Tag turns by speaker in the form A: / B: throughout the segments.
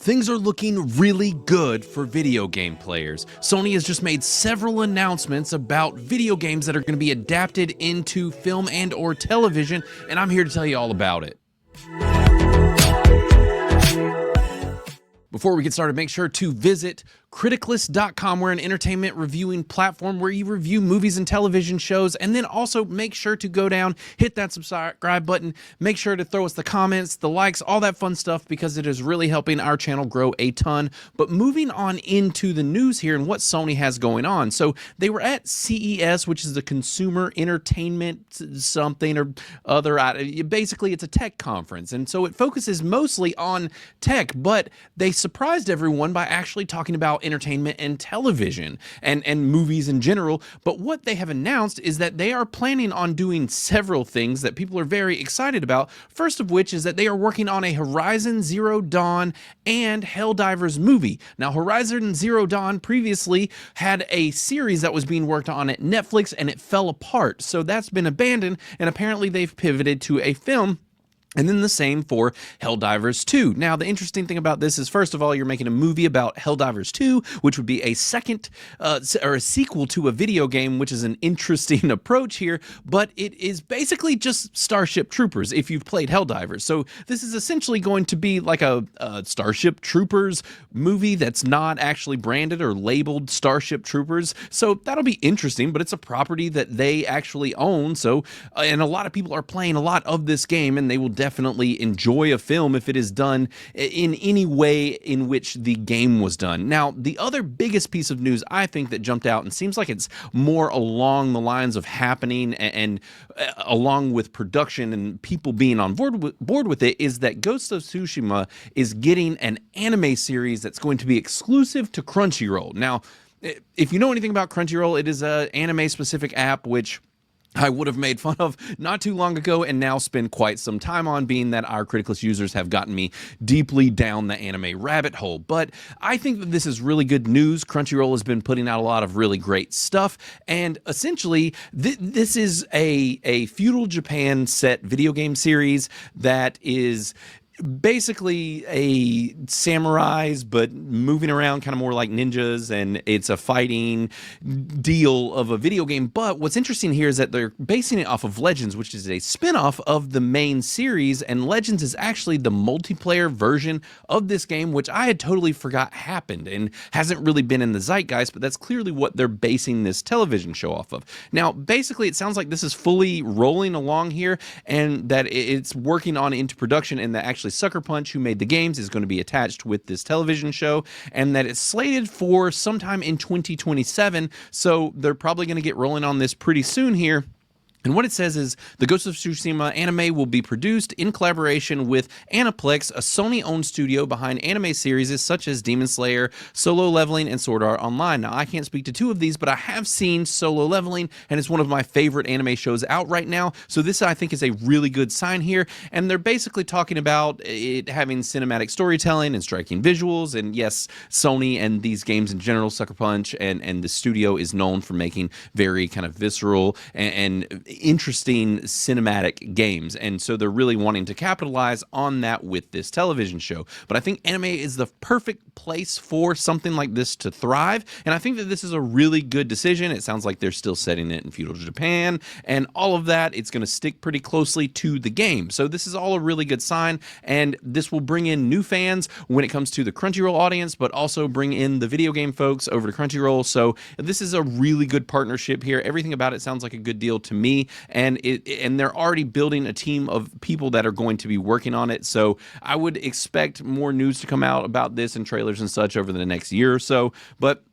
A: Things are looking really good for video game players. Sony has just made several announcements about video games that are going to be adapted into film and or television, and I'm here to tell you all about it. Before we get started, make sure to visit criticlist.com. We're an entertainment reviewing platform where you review movies and television shows, and then also make sure to go down, hit that subscribe button, make sure to throw us the comments, the likes, all that fun stuff, because it is really helping our channel grow a ton. But moving on into the news here and what Sony has going on. So they were at CES, which is the Consumer Entertainment something or other. Basically, it's a tech conference, and so it focuses mostly on tech, but they surprised everyone by actually talking about entertainment and television and movies in general. But what they have announced is that they are planning on doing several things that people are very excited about. First of which is that they are working on a Horizon Zero Dawn and Helldivers movie. Now, Horizon Zero Dawn previously had a series that was being worked on at Netflix and it fell apart. So that's been abandoned, and apparently they've pivoted to a film. And then the same for Helldivers 2. Now, the interesting thing about this is, first of all, you're making a movie about Helldivers 2, which would be a second or a sequel to a video game, which is an interesting approach here, but it is basically just Starship Troopers if you've played Helldivers. So this is essentially going to be like a Starship Troopers movie that's not actually branded or labeled Starship Troopers. So that'll be interesting, but it's a property that they actually own. So, and a lot of people are playing a lot of this game, and they will definitely enjoy a film if it is done in any way in which the game was done. Now, the other biggest piece of news I think that jumped out and seems like it's more along the lines of happening and along with production and people being on board with it is that Ghost of Tsushima is getting an anime series that's going to be exclusive to Crunchyroll. Now, if you know anything about Crunchyroll, it is an anime-specific app which I would have made fun of not too long ago and now spend quite some time on, being that our Criticlist users have gotten me deeply down the anime rabbit hole. But I think that this is really good news. Crunchyroll has been putting out a lot of really great stuff, and essentially this is a feudal Japan set video game series that is basically a samurais but moving around kind of more like ninjas, and it's a fighting deal of a video game. But what's interesting here is that they're basing it off of Legends, which is a spin-off of the main series, and Legends is actually the multiplayer version of this game, which I had totally forgot happened and hasn't really been in the zeitgeist, but that's clearly what they're basing this television show off of. Now, basically it sounds like this is fully rolling along here and that it's working on into production, and that actually Sucker Punch, who made the games, is going to be attached with this television show, and that it's slated for sometime in 2027. So they're probably going to get rolling on this pretty soon here. And what it says is, the Ghost of Tsushima anime will be produced in collaboration with Aniplex, a Sony-owned studio behind anime series such as Demon Slayer, Solo Leveling, and Sword Art Online. Now, I can't speak to two of these, but I have seen Solo Leveling, and it's one of my favorite anime shows out right now. So this, I think, is a really good sign here. And they're basically talking about it having cinematic storytelling and striking visuals. And yes, Sony and these games in general, Sucker Punch and the studio, is known for making very kind of visceral and interesting cinematic games, and so they're really wanting to capitalize on that with this television show. But I think anime is the perfect place for something like this to thrive, and I think that this is a really good decision. It sounds like they're still setting it in feudal Japan and all of that. It's going to stick pretty closely to the game, so this is all a really good sign, and this will bring in new fans when it comes to the Crunchyroll audience, but also bring in the video game folks over to Crunchyroll. So this is a really good partnership here. Everything about it sounds like a good deal to me. And they're already building a team of people that are going to be working on it. So I would expect more news to come out about this and trailers and such over the next year or so. But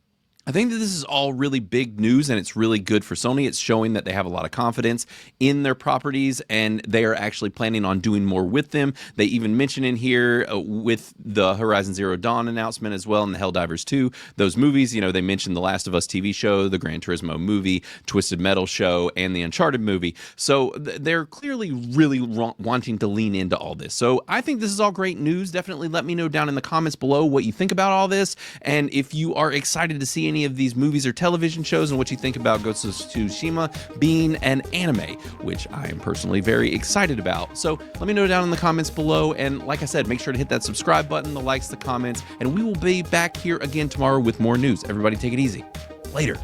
A: I think that this is all really big news, and it's really good for Sony. It's showing that they have a lot of confidence in their properties, and they are actually planning on doing more with them. They even mention in here with the Horizon Zero Dawn announcement as well, and the Helldivers 2, those movies, you know, they mentioned the Last of Us TV show, the Gran Turismo movie, Twisted Metal show, and the Uncharted movie. So they're clearly really wanting to lean into all this. So I think this is all great news. Definitely let me know down in the comments below what you think about all this, and if you are excited to see any of these movies or television shows and what you think about Ghost of Tsushima being an anime, which I am personally very excited about. So let me know down in the comments below, and like I said, make sure to hit that subscribe button, the likes, the comments, and we will be back here again tomorrow with more news. Everybody take it easy. Later.